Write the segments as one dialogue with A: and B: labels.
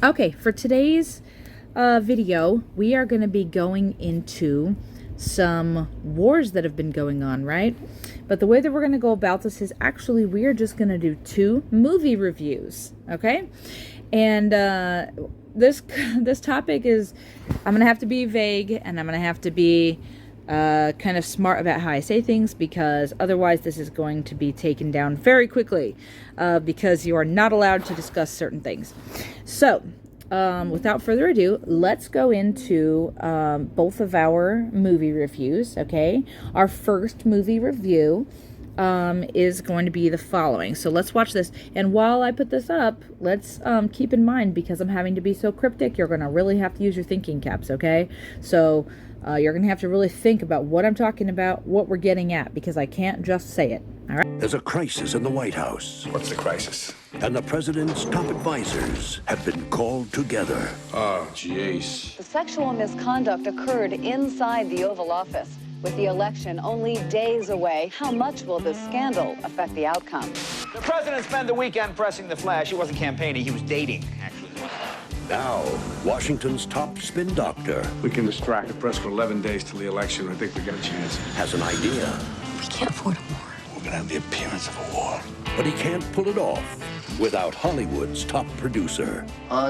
A: Okay, for today's video, we are going to be going into some wars that have been going on, right? But the way that we're going to go about this is actually we are just going to do 2 movie reviews, okay? And this topic is, I'm going to have to be vague, and I'm going to have to be kind of smart about how I say things, because otherwise this is going to be taken down very quickly, because you are not allowed to discuss certain things. So without further ado, let's go into both of our movie reviews. Okay, our first movie review is going to be the following. So let's watch this. And while I put this up, let's keep in mind, because I'm having to be so cryptic, you're going to really have to use your thinking caps, okay? So you're going to have to really think about what I'm talking about, what we're getting at, because I can't just say it. All right?
B: There's a crisis in the White House.
C: What's the crisis?
B: And the president's top advisors have been called together.
C: Oh, jeez.
D: The sexual misconduct occurred inside the Oval Office. With the election only days away, how much will this scandal affect the outcome?
E: The president spent the weekend pressing the flash. He wasn't campaigning, he was dating, actually.
B: Now, Washington's top spin doctor
C: We can distract the press for 11 days till the election. I think we got a chance.
B: has an idea,
F: We can't afford a war.
C: We're gonna have the appearance of a war.
B: but he can't pull it off without Hollywood's top producer.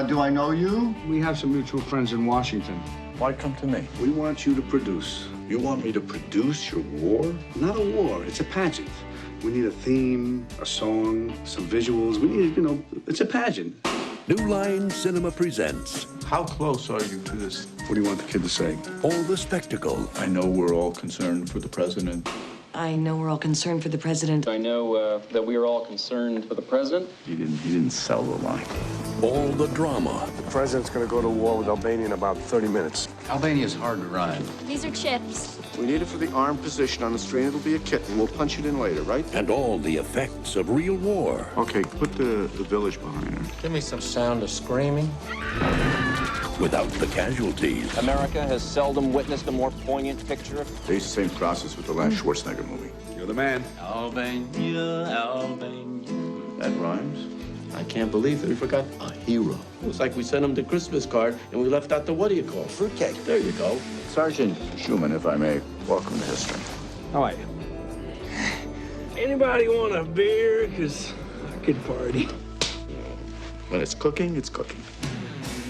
G: Do I know you?
C: We have some mutual friends in Washington.
H: Why come to me?
C: We want you to produce.
H: You want me to produce your war?
C: Not a war, it's a pageant. We need a theme, a song, some visuals. We need, it's a pageant.
B: New Line Cinema presents
H: How close are you to this?
C: What do you want the kid to say?
B: all the spectacle,
H: I know we're all concerned for the president.
F: I know we're all concerned for the president.
I: I know that we are all concerned for the president.
H: He didn't sell the line.
B: all the drama,
C: The president's gonna go to war with Albania in about 30 minutes.
I: Albania's hard to run.
J: These are chips.
K: We need it for the arm position on the screen. It'll be a kitten. We'll punch it in later, right?
B: and all the effects of real war.
C: Okay, put the village behind her.
I: Give me some sound of screaming.
B: Without the casualties.
I: America has seldom witnessed a more poignant picture of
K: They used the same process with the last Schwarzenegger movie.
C: You're the man.
H: Albania, Albania. That rhymes. I can't believe it. We forgot a hero. It was like we sent him the Christmas card and we left out the what do you call it? Fruitcake. There you go.
K: Sergeant Schumann, if I may, welcome to history.
I: How are you?
L: Anybody want a beer? Because I could party.
K: When it's cooking, it's cooking.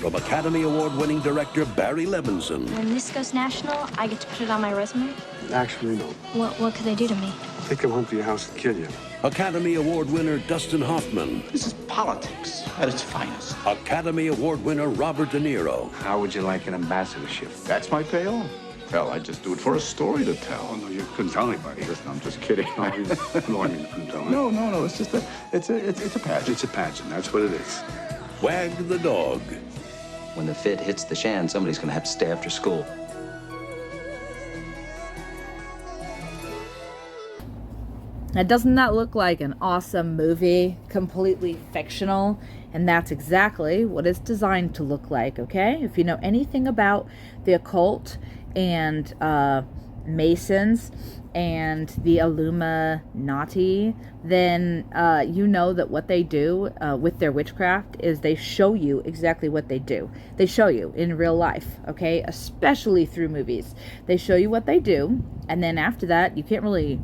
B: From Academy Award-winning director Barry Levinson
J: When this goes national, I get to put it on my resume.
C: Actually, no.
J: What could they do to me?
C: Take him home to your house and kill you.
B: Academy Award winner Dustin Hoffman,
H: This is politics at its finest.
B: Academy Award winner Robert De Niro,
C: How would you like an ambassadorship?
K: That's my payoff. Hell, I just do it for a story to
C: Oh,
K: tell.
C: no, you couldn't tell anybody.
K: Listen, I'm just kidding.
C: No, I mean, you couldn't tell.
K: No, it's just it's a pageant.
C: It's a pageant. That's what it is.
B: Wag the Dog,
E: When the fit hits the shan, somebody's gonna have to stay after school.
A: Now, doesn't that look like an awesome movie? Completely fictional. And that's exactly what it's designed to look like, okay? If you know anything about the occult and Masons and the Illuminati, then you know that what they do with their witchcraft is they show you exactly what they do. They show you in real life, okay? Especially through movies. They show you what they do, and then after that, you can't really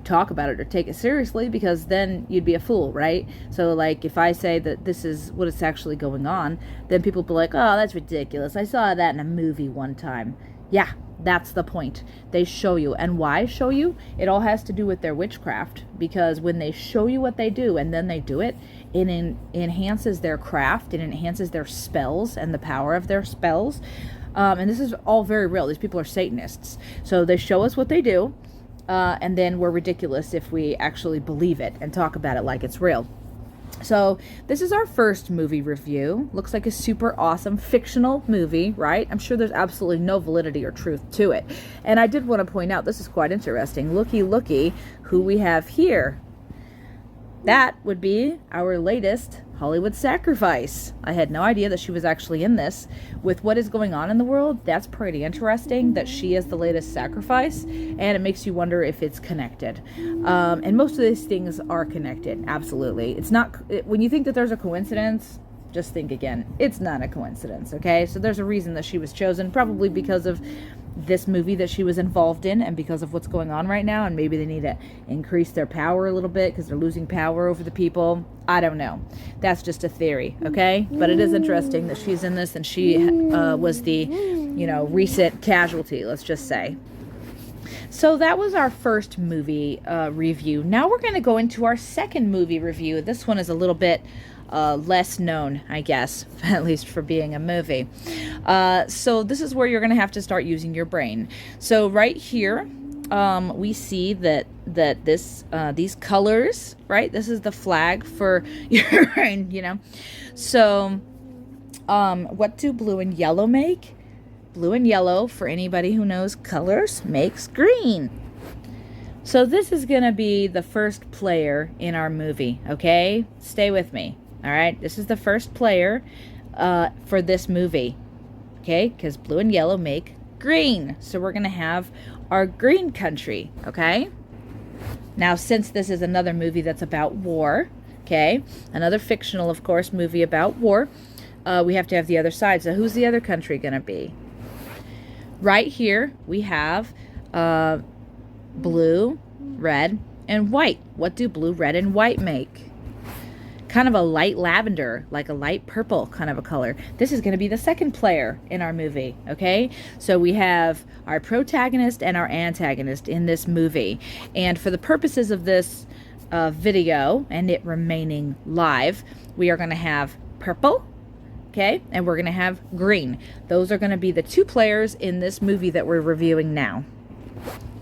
A: talk about it or take it seriously, because then you'd be a fool, right? So like if I say that this is what is actually going on, then people will be like, oh, that's ridiculous. I saw that in a movie one time. Yeah, that's the point. They show you. And why show you? It all has to do with their witchcraft, because when they show you what they do and then they do it, it enhances their craft, it enhances their spells and the power of their spells. And this is all very real. These people are Satanists. So they show us what they do, and then we're ridiculous if we actually believe it and talk about it like it's real. So this is our first movie review. Looks like a super awesome fictional movie, right? I'm sure there's absolutely no validity or truth to it. And I did want to point out, this is quite interesting. Looky, who we have here. That would be our latest Hollywood sacrifice. I had no idea that she was actually in this. With what is going on in the world, that's pretty interesting that she is the latest sacrifice, and it makes you wonder if it's connected. And most of these things are connected, absolutely. It's not, when you think that there's a coincidence, just think again. It's not a coincidence, okay? So there's a reason that she was chosen, probably because of this movie that she was involved in and because of what's going on right now, and maybe they need to increase their power a little bit because they're losing power over the people. I don't know. That's just a theory, okay? But it is interesting that she's in this, and she was the, recent casualty, let's just say. So that was our first movie review. Now we're going to go into our second movie review. This one is a little bit less known, I guess, at least for being a movie. So this is where you're going to have to start using your brain. So right here, we see that this these colors, right? This is the flag for your brain, So what do blue and yellow make? Blue and yellow, for anybody who knows colors, makes green. So this is going to be the first player in our movie, okay? Stay with me, all right? This is the first player for this movie, okay? Because blue and yellow make green. So we're going to have our green country, okay? Now, since this is another movie that's about war, okay? Another fictional, of course, movie about war, we have to have the other side. So who's the other country going to be? Right here, we have blue, red, and white. What do blue, red, and white make? Kind of a light lavender, like a light purple kind of a color. This is going to be the second player in our movie, okay? So we have our protagonist and our antagonist in this movie. And for the purposes of this video and it remaining live, we are going to have purple, okay, and we're going to have green. Those are going to be the two players in this movie that we're reviewing now.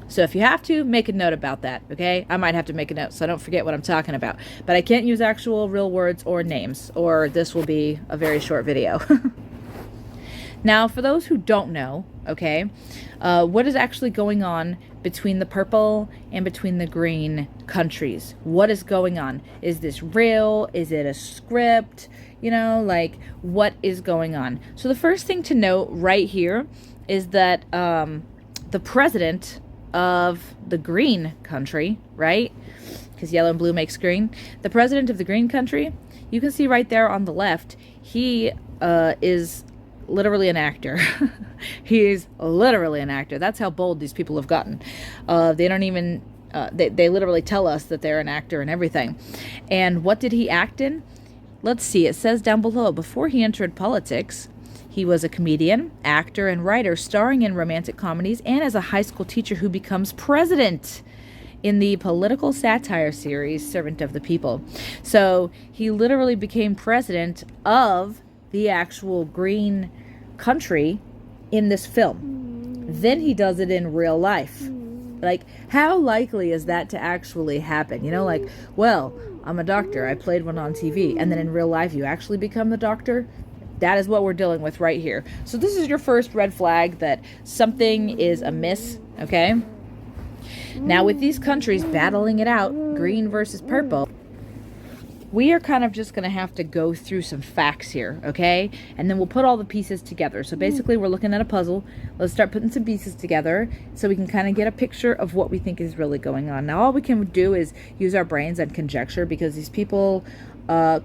A: So if you have to, make a note about that, okay? I might have to make a note so I don't forget what I'm talking about. But I can't use actual real words or names, or this will be a very short video. Now, for those who don't know, okay, what is actually going on between the purple and between the green countries? What is going on? Is this real? Is it a script? What is going on? So the first thing to note right here is that the president of the green country, right? Because yellow and blue makes green. The president of the green country, you can see right there on the left, he is literally an actor. He's literally an actor. That's how bold these people have gotten. They don't even, they literally tell us that they're an actor and everything. And what did he act in? Let's see, it says down below, before he entered politics, he was a comedian, actor, and writer, starring in romantic comedies, and as a high school teacher who becomes president in the political satire series Servant of the People. So he literally became president of the actual green country in this film. Then he does it in real life. Like, how likely is that to actually happen? Well, I'm a doctor. I played one on TV. And then in real life, you actually become the doctor? That is what we're dealing with right here. So this is your first red flag that something is amiss, okay? Now, with these countries battling it out, green versus purple, we are kind of just going to have to go through some facts here, okay? And then we'll put all the pieces together. So basically, we're looking at a puzzle. Let's start putting some pieces together so we can kind of get a picture of what we think is really going on. Now, all we can do is use our brains and conjecture, because these people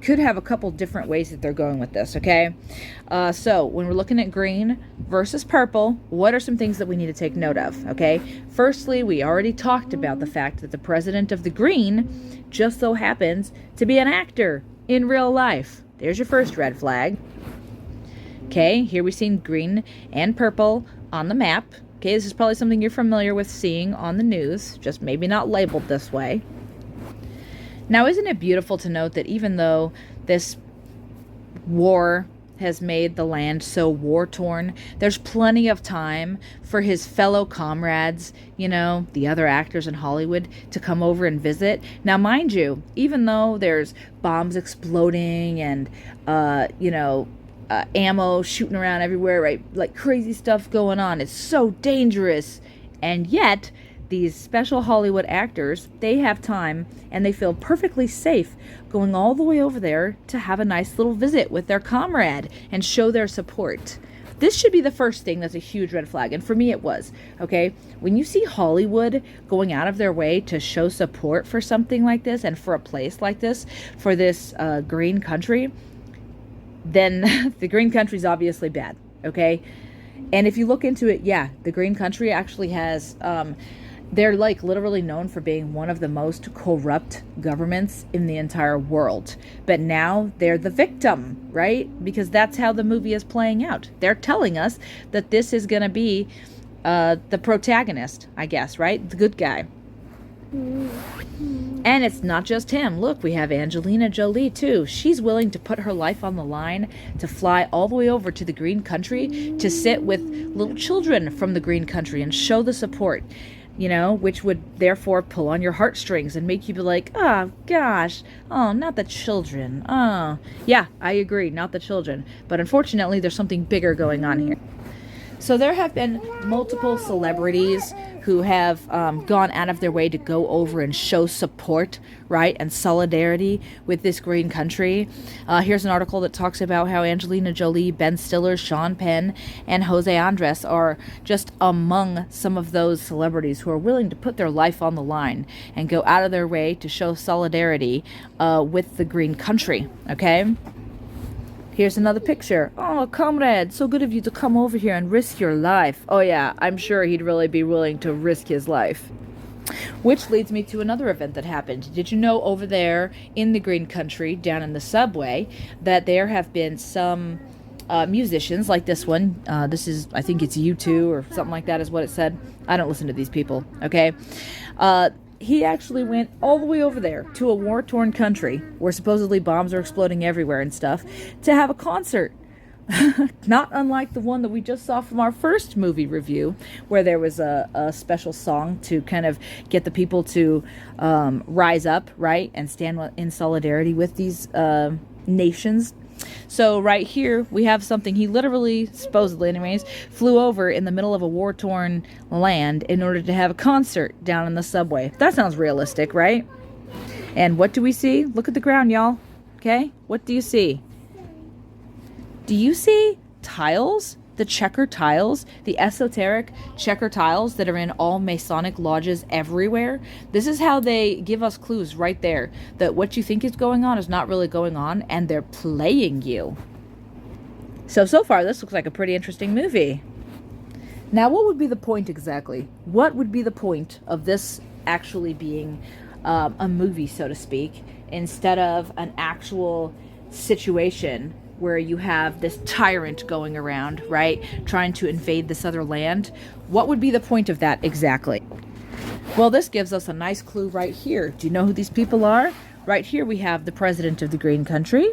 A: could have a couple different ways that they're going with this, okay? So when we're looking at green versus purple, what are some things that we need to take note of, okay? Firstly, we already talked about the fact that the president of the green just so happens to be an actor in real life. There's your first red flag. Okay, here we've seen green and purple on the map. Okay, this is probably something you're familiar with seeing on the news, just maybe not labeled this way. Now, isn't it beautiful to note that even though this war has made the land so war-torn, there's plenty of time for his fellow comrades, the other actors in Hollywood, to come over and visit. Now, mind you, even though there's bombs exploding and, ammo shooting around everywhere, right? Like crazy stuff going on. It's so dangerous. And yet, these special Hollywood actors, they have time and they feel perfectly safe going all the way over there to have a nice little visit with their comrade and show their support. This should be the first thing that's a huge red flag, and for me it was, okay? When you see Hollywood going out of their way to show support for something like this and for a place like this, for this green country, then the Green Country's obviously bad, okay? And if you look into it, yeah, the Green Country actually has, they're like literally known for being one of the most corrupt governments in the entire world. But now they're the victim, right? Because that's how the movie is playing out. They're telling us that this is going to be the protagonist, I guess, right? The good guy. And it's not just him. Look, we have Angelina Jolie too. She's willing to put her life on the line to fly all the way over to the Green Country to sit with little children from the Green Country and show the support, you know, which would therefore pull on your heartstrings and make you be like, oh gosh, oh, not the children. Oh, yeah, I agree, not the children. But unfortunately, there's something bigger going on here. So there have been multiple celebrities who have gone out of their way to go over and show support, right, and solidarity with this Green Country. Here's an article that talks about how Angelina Jolie, Ben Stiller, Sean Penn, and Jose Andres are just among some of those celebrities who are willing to put their life on the line and go out of their way to show solidarity with the Green Country, okay? Here's another picture. Oh, comrade, so good of you to come over here and risk your life. Oh yeah, I'm sure he'd really be willing to risk his life. Which leads me to another event that happened. Did you know over there in the Green Country, down in the subway, that there have been some musicians like this one. This is, I think it's U2 or something like that is what it said. I don't listen to these people, okay? He actually went all the way over there to a war-torn country where supposedly bombs are exploding everywhere and stuff to have a concert. Not unlike the one that we just saw from our first movie review, where there was a special song to kind of get the people to rise up, right, and stand in solidarity with these nations. So right here, we have something he literally, supposedly anyways, flew over in the middle of a war-torn land in order to have a concert down in the subway. That sounds realistic, right? And what do we see? Look at the ground, y'all. Okay? What do you see? Do you see tiles? The checker tiles? The esoteric checker tiles that are in all Masonic lodges everywhere? This is how they give us clues right there that what you think is going on is not really going on, and they're playing you. So far, this looks like a pretty interesting movie. Now, what would be the point exactly? What would be the point of this actually being a movie, so to speak, instead of an actual situation where you have this tyrant going around, right, trying to invade this other land? What would be the point of that exactly? Well, this gives us a nice clue right here. Do you know who these people are? Right here we have the president of the Green Country,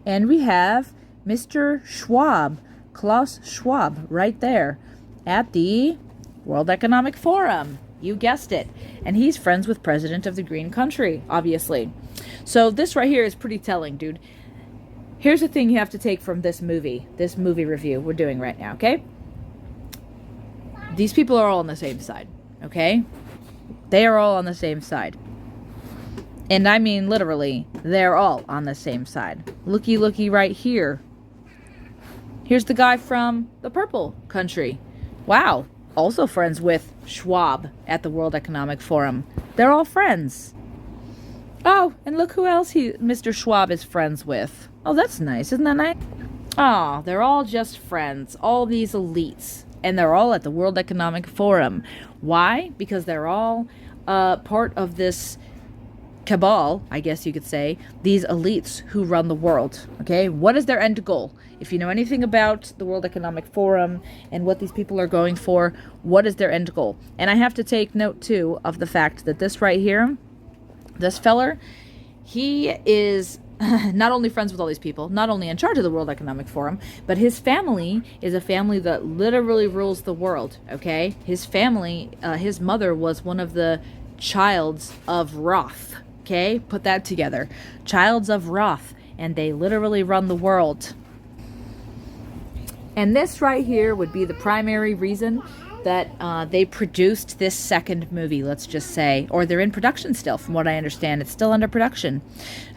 A: and we have Mr. Schwab, Klaus Schwab, right there at the World Economic Forum. You guessed it. And he's friends with President of the Green Country, obviously. So this right here is pretty telling, dude. Here's the thing you have to take from this movie review we're doing right now, okay? These people are all on the same side, okay? They are all on the same side. And I mean literally, they're all on the same side. Looky, looky right here. Here's the guy from the Purple Country. Wow, also friends with Schwab at the World Economic Forum. They're all friends. Oh, and look who else Mr. Schwab is friends with. Oh, that's nice. Isn't that nice? Oh, they're all just friends. All these elites. And they're all at the World Economic Forum. Why? Because they're all part of this cabal, I guess you could say. These elites who run the world. Okay? What is their end goal? If you know anything about the World Economic Forum and what these people are going for, what is their end goal? And I have to take note, too, of the fact that this right here, this feller, he is not only friends with all these people, not only in charge of the World Economic Forum, but his family is a family that literally rules the world, okay? His family, his mother was one of the childs of Roth, okay? Put that together. Childs of Roth, and they literally run the world. And this right here would be the primary reason that they produced this second movie, let's just say. Or they're in production still, from what I understand. It's still under production.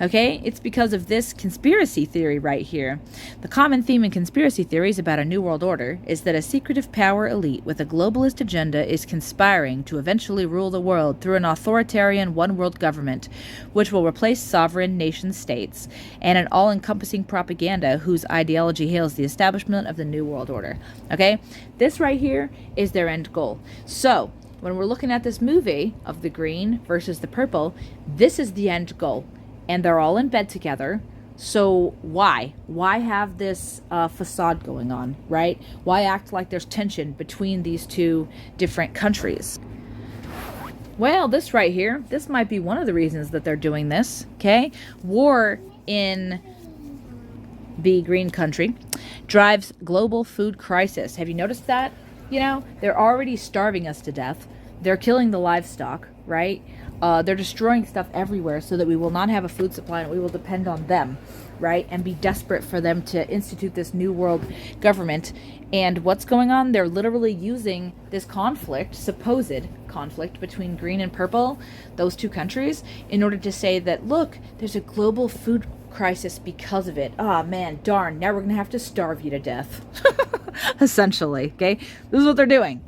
A: Okay? It's because of this conspiracy theory right here The common theme in conspiracy theories about a New World Order is that a secretive power elite with a globalist agenda is conspiring to eventually rule the world through an authoritarian one-world government, which will replace sovereign nation-states, and an all-encompassing propaganda whose ideology hails the establishment of the New World Order. Okay? This right here is their end goal. So, when we're looking at this movie of the green versus the purple, this is the end goal. And they're all in bed together. So why? Why have this facade going on, right? Why act like there's tension between these two different countries? Well, this right here, this might be one of the reasons that they're doing this, okay? War in the green country drives global food crisis. Have you noticed that? You know, they're already starving us to death. They're killing the livestock, right? They're destroying stuff everywhere so that we will not have a food supply and we will depend on them, right? And be desperate for them to institute this new world government. And what's going on? They're literally using this conflict, supposed conflict between green and purple, those two countries, in order to say that, look, there's a global food crisis because of it. Ah, man, darn, now we're going to have to starve you to death. Essentially, okay? This is what they're doing.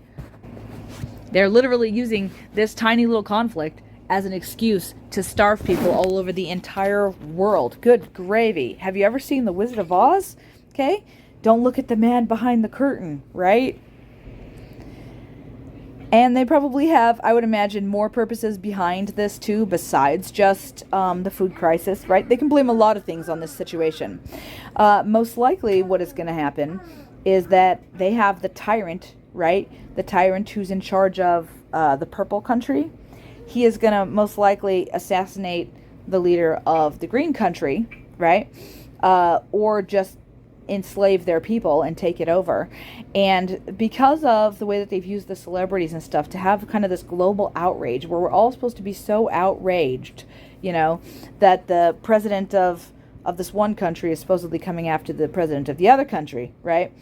A: They're literally using this tiny little conflict as an excuse to starve people all over the entire world. Good gravy. Have you ever seen The Wizard of Oz? Okay? Don't look at the man behind the curtain, right? And they probably have, I would imagine, more purposes behind this too, besides just the food crisis, right? They can blame a lot of things on this situation. Most likely what is going to happen is that they have the tyrant, right? The tyrant who's in charge of the purple country. He is going to most likely assassinate the leader of the green country, right? Or just enslave their people and take it over. And because of the way that they've used the celebrities and stuff to have kind of this global outrage where we're all supposed to be so outraged, you know, that the president of this one country is supposedly coming after the president of the other country, right?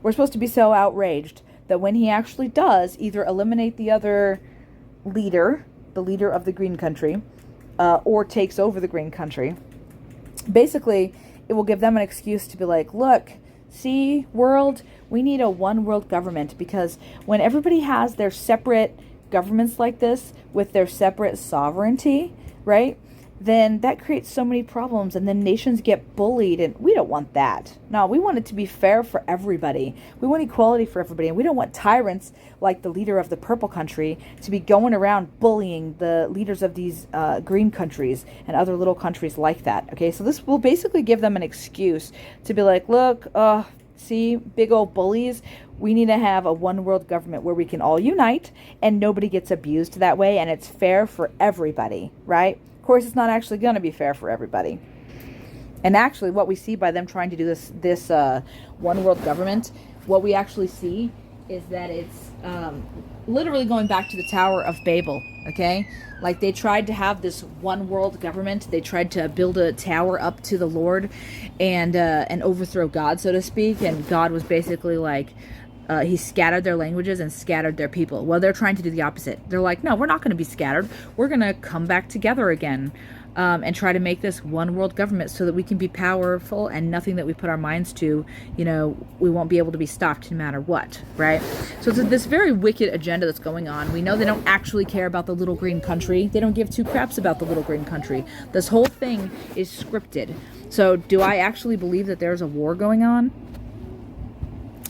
A: We're supposed to be so outraged that when he actually does either eliminate the other leader, the leader of the green country, or takes over the green country, basically it will give them an excuse to be like, look, see, world, we need a one world government, because when everybody has their separate governments like this with their separate sovereignty, right, then that creates so many problems, and then nations get bullied, and we don't want that. No, we want it to be fair for everybody. We want equality for everybody, and we don't want tyrants like the leader of the purple country to be going around bullying the leaders of these green countries and other little countries like that. Okay, so this will basically give them an excuse to be like, look, see, big old bullies, we need to have a one world government where we can all unite and nobody gets abused that way, and it's fair for everybody, right? Of course, it's not actually going to be fair for everybody. And actually, what we see by them trying to do this one world government, what we actually see is that it's literally going back to the Tower of Babel, okay? Like, they tried to have this one world government. They tried to build a tower up to the Lord and overthrow God, so to speak. And God was basically like, he scattered their languages and scattered their people. Well, they're trying to do the opposite. They're like, no, we're not going to be scattered. We're going to come back together again and try to make this one world government so that we can be powerful, and nothing that we put our minds to, you know, we won't be able to be stopped no matter what, right? So it's this very wicked agenda that's going on. We know they don't actually care about the little green country. They don't give two craps about the little green country. This whole thing is scripted. So do I actually believe that there's a war going on?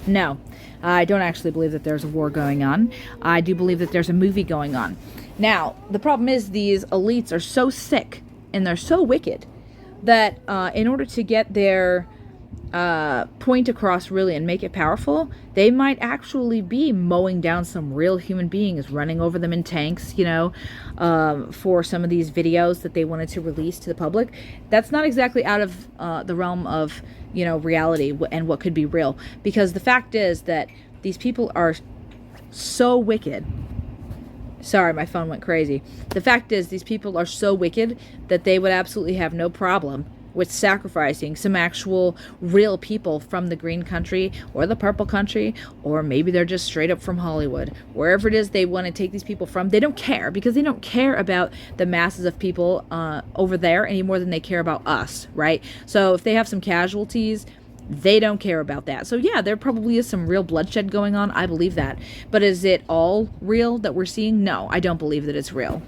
A: No. I don't actually believe that there's a war going on. I do believe that there's a movie going on. Now, the problem is these elites are so sick and they're so wicked that in order to get their point across really and make it powerful, they might actually be mowing down some real human beings, running over them in tanks, you know, for some of these videos that they wanted to release to the public. That's not exactly out of the realm of, you know, reality and what could be real, because the fact is that these people are so wicked. Sorry, my phone went crazy. The fact is these people are so wicked that they would absolutely have no problem with sacrificing some actual real people from the green country or the purple country, or maybe they're just straight up from Hollywood. Wherever it is they want to take these people from, they don't care, because they don't care about the masses of people over there any more than they care about us, right? So if they have some casualties, They don't care about that. So yeah, there probably is some real bloodshed going on. I believe that. But is it all real that we're seeing? No, I don't believe that it's real.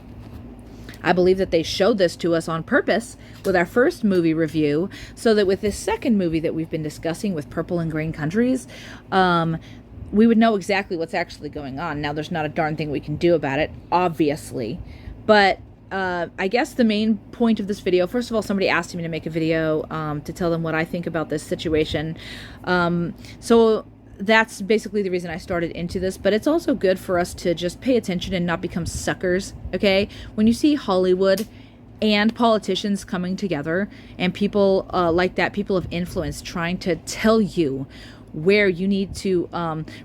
A: I believe that they showed this to us on purpose with our first movie review, so that with this second movie that we've been discussing with Purple and Green Countries, we would know exactly what's actually going on. Now, there's not a darn thing we can do about it, obviously. But I guess the main point of this video, first of all, somebody asked me to make a video to tell them what I think about this situation. So that's basically the reason I started into this, but it's also good for us to just pay attention and not become suckers, okay? When you see Hollywood and politicians coming together and people like that, people of influence trying to tell you where you need to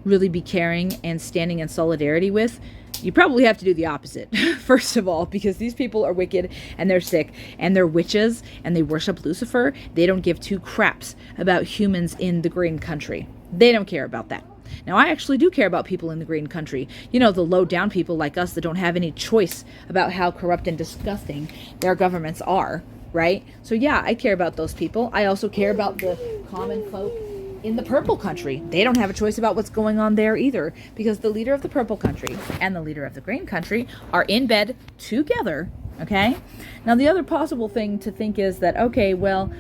A: really be caring and standing in solidarity with, you probably have to do the opposite, first of all, because these people are wicked and they're sick and they're witches and they worship Lucifer. They don't give two craps about humans in the green country. They don't care about that. Now, I actually do care about people in the green country. You know, the low-down people like us that don't have any choice about how corrupt and disgusting their governments are, right? So yeah, I care about those people. I also care about the common folk in the purple country. They don't have a choice about what's going on there either, because the leader of the purple country and the leader of the green country are in bed together, okay? Now, the other possible thing to think is that, okay, well,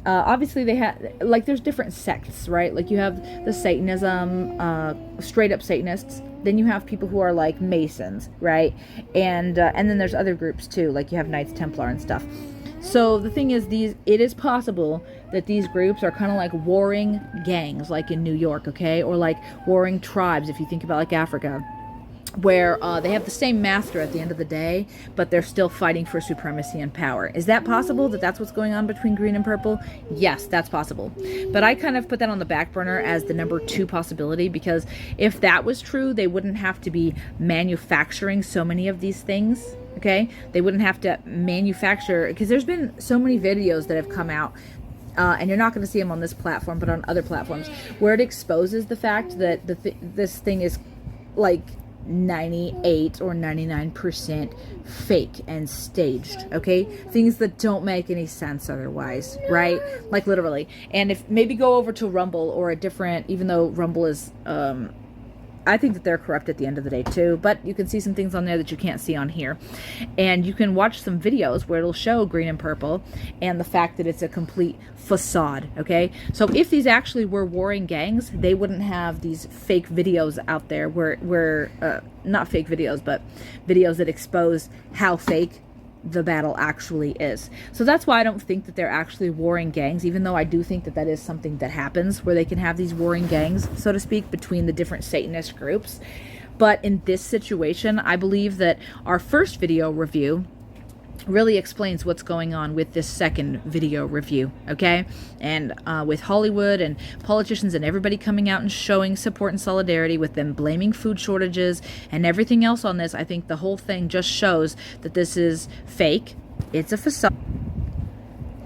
A: obviously they have, like, there's different sects, right? Like, you have the Satanism, straight up Satanists. Then you have people who are like Masons, right? And then there's other groups too, like you have Knights Templar and stuff. So the thing is, it is possible that these groups are kind of like warring gangs, like in New York, okay? Or like warring tribes, if you think about like Africa, where they have the same master at the end of the day, but they're still fighting for supremacy and power. Is that possible, that that's what's going on between green and purple? Yes, that's possible. But I kind of put that on the back burner as the number 2 possibility, because if that was true, they wouldn't have to be manufacturing so many of these things, okay? They wouldn't have to manufacture, because there's been so many videos that have come out, and you're not going to see them on this platform, but on other platforms, where it exposes the fact that this thing is like 98 or 99% fake and staged, okay? Things that don't make any sense otherwise, right? Like literally. And if maybe go over to Rumble or a different, even though Rumble is I think that they're corrupt at the end of the day too, but you can see some things on there that you can't see on here. And you can watch some videos where it'll show green and purple and the fact that it's a complete facade, okay? So if these actually were warring gangs, they wouldn't have these fake videos out there where not fake videos, but videos that expose how fake the battle actually is. So that's why I don't think that they're actually warring gangs, even though I do think that that is something that happens, where they can have these warring gangs, so to speak, between the different Satanist groups. But in this situation, I believe that our first video review really explains what's going on with this second video review, okay? And with Hollywood and politicians and everybody coming out and showing support and solidarity, with them blaming food shortages and everything else on this, I think the whole thing just shows that this is fake. It's a facade.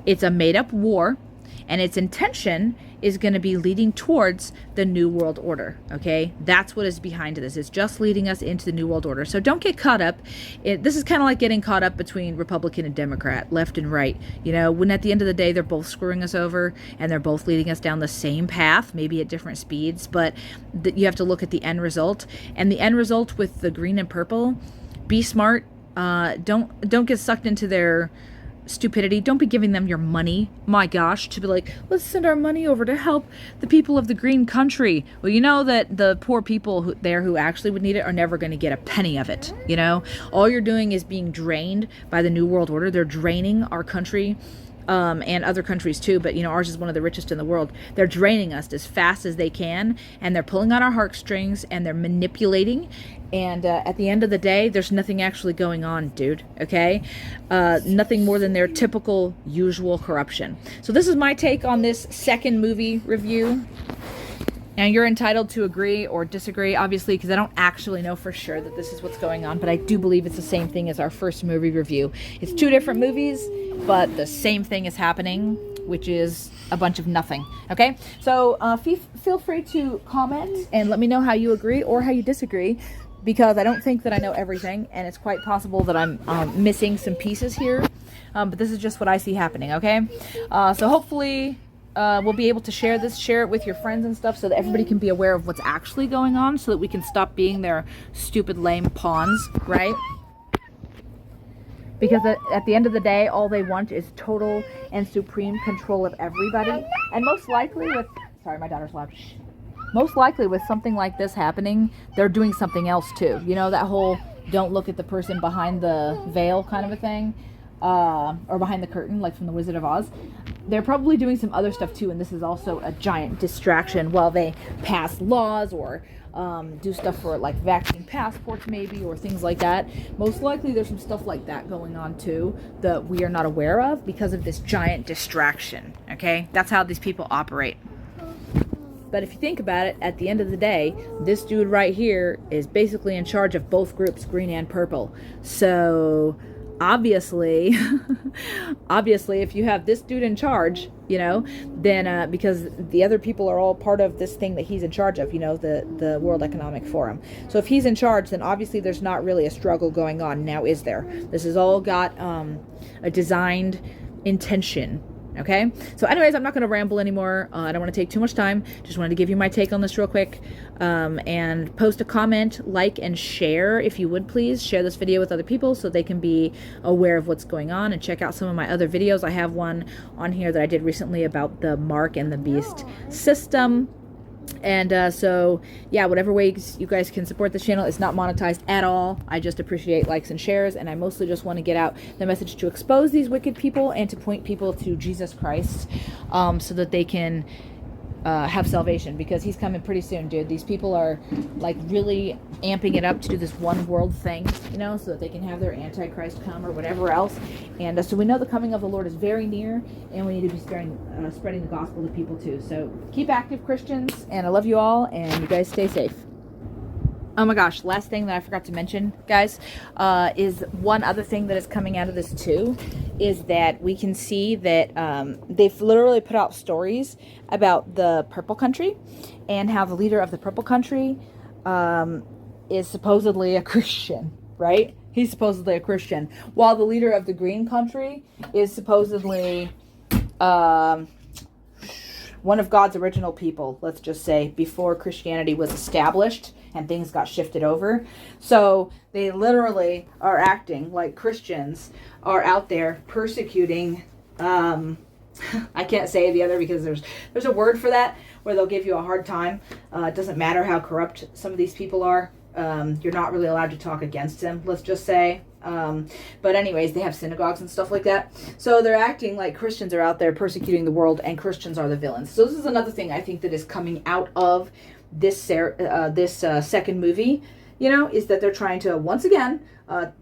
A: It's a made-up war, and its intention is going to be leading towards the New World Order, okay? That's what is behind this. It's just leading us into the New World Order. So don't get caught up. This is kind of like getting caught up between Republican and Democrat, left and right, you know, when at the end of the day, they're both screwing us over and they're both leading us down the same path, maybe at different speeds, but you have to look at the end result. And the end result with the green and purple, be smart. Don't get sucked into their stupidity. Don't be giving them your money, my gosh, to be like, let's send our money over to help the people of the green country. Well, you know that the poor people who actually would need it are never going to get a penny of it, you know? All you're doing is being drained by the New World Order. They're draining our country, and other countries too, but you know, ours is one of the richest in the world. They're draining us as fast as they can, and they're pulling on our heartstrings, and they're manipulating, and at the end of the day, there's nothing actually going on, dude, okay? Nothing more than their typical, usual corruption. So this is my take on this second movie review. Now, you're entitled to agree or disagree, obviously, because I don't actually know for sure that this is what's going on, but I do believe it's the same thing as our first movie review. It's 2 different movies, but the same thing is happening, which is a bunch of nothing, okay? So feel free to comment and let me know how you agree or how you disagree, because I don't think that I know everything, and it's quite possible that I'm missing some pieces here, but this is just what I see happening, okay? So hopefully we'll be able to share it with your friends and stuff, so that everybody can be aware of what's actually going on, so that we can stop being their stupid, lame pawns, right? Because at the end of the day, all they want is total and supreme control of everybody. And most likely with, sorry, my daughter's loud. Shh. Most likely with something like this happening, they're doing something else too. You know, that whole don't look at the person behind the veil kind of a thing, or behind the curtain, like from the Wizard of Oz. They're probably doing some other stuff too, and this is also a giant distraction while they pass laws or do stuff for like vaccine passports maybe, or things like that. Most likely there's some stuff like that going on too that we are not aware of because of this giant distraction, okay? That's how these people operate. But if you think about it, at the end of the day, this dude right here is basically in charge of both groups, green and purple. So obviously, if you have this dude in charge, you know, then because the other people are all part of this thing that he's in charge of, you know, the World Economic Forum. So if he's in charge, then obviously there's not really a struggle going on now, is there? This has all got a designed intention. Okay, so anyways, I'm not going to ramble anymore. I don't want to take too much time. Just wanted to give you my take on this real quick, and post a comment, like, and share if you would please. Share this video with other people so they can be aware of what's going on, and check out some of my other videos. I have one on here that I did recently about the Mark and the Beast system. And so yeah, whatever ways you guys can support this channel, it's not monetized at all. I just appreciate likes and shares, and I mostly just want to get out the message to expose these wicked people and to point people to Jesus Christ, so that they can have salvation, because he's coming pretty soon, dude. These people are like really amping it up to do this one world thing, you know, so that they can have their Antichrist come or whatever else. And so we know the coming of the Lord is very near, and we need to be spreading the gospel to people too. So keep active, Christians, and I love you all, and you guys stay safe. Oh my gosh, last thing that I forgot to mention, guys, is one other thing that is coming out of this too, is that we can see that they've literally put out stories about the Purple Country and how the leader of the Purple Country is supposedly a Christian, right? He's supposedly a Christian, while the leader of the Green Country is supposedly one of God's original people, let's just say, before Christianity was established and things got shifted over. So they literally are acting like Christians are out there persecuting, I can't say the other because there's a word for that where they'll give you a hard time. It doesn't matter how corrupt some of these people are. You're not really allowed to talk against them, let's just say. But anyways, they have synagogues and stuff like that. So they're acting like Christians are out there persecuting the world and Christians are the villains. So this is another thing I think that is coming out of this second movie, you know, is that they're trying to, once again,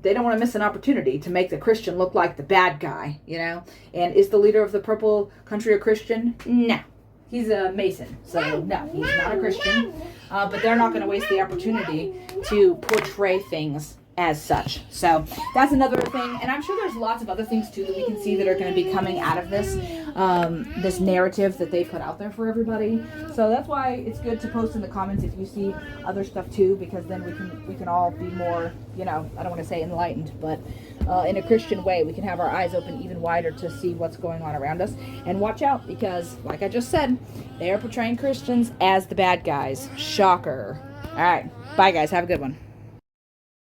A: they don't want to miss an opportunity to make the Christian look like the bad guy, you know. And is the leader of the Purple Country a Christian? No. He's a Mason, so no, he's not a Christian. But they're not going to waste the opportunity to portray things as such. So that's another thing, and I'm sure there's lots of other things too that we can see that are going to be coming out of this this narrative that they put out there for everybody. So that's why it's good to post in the comments if you see other stuff too, because then we can all be more, you know, I don't want to say enlightened, but in a Christian way, we can have our eyes open even wider to see what's going on around us. And watch out, because like I just said, they are portraying Christians as the bad guys. Shocker. All right, bye guys, have a good one.